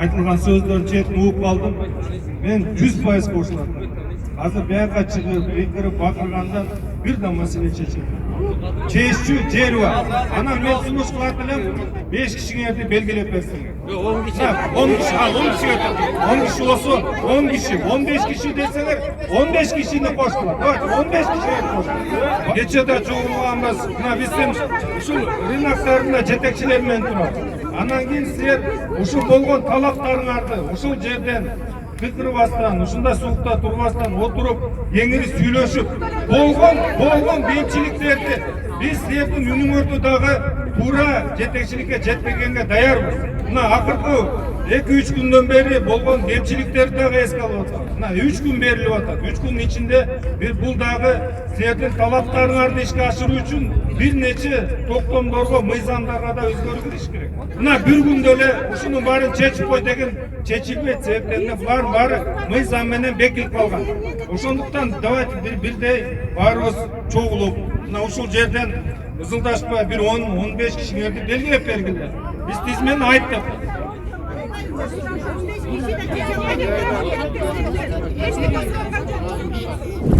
айтылған сөздерін жетіп уып қалдым. Мен 100% қосыламын. Қазір бияққа шығып, бекіріп, бақырғанда бір да мәселе шешілді. Чешчу жер бар. Ана мен жұмыс қылатылым 5 кішіңерді белгілеп берсін. 10 кіші. 10 кіші осы, 10 кіші, 15 кіші десеңер, 15 кішіні қосылады. 15 кішіні қосылады. Кечеде жуылғанбыз, біздің ұшыл рыноктарында жетекшілермен тұрады. Анан кейін сіздер ұшыл болған талаптарыңарды, ұшыл жерден кірбастан, ұшында суықта тұрбастан отырып, еңірі сөйлешіп, болған бейбітшіліктерді біз сіздердің үніңөртідағы тура жетекшілікке жетпегенге даярбыз. Мына ақырғы 2-3 күнден бері болған бейбітшіліктерді дағы еске алып отыр. Мына 3 күн беріліп отыр. 3 күн ішінде бұл дағы сіздердің талаптарыңарды іске асыру үшін bir neçe toplumlarga, meyzanlarga da özgürlük керек. Mına bir günde öyle uşunun barın çeçip koy degen çeçilmeydi sebeplerine var meyzan menen bekilip kalgan. Oşonduktan davayt birde barımız çoğulup, mına uşul жерден ızıldaşpa bir 10-15 kişilerdi belgilep belgildi. Biz tizmeni ayıptık. Hiçbir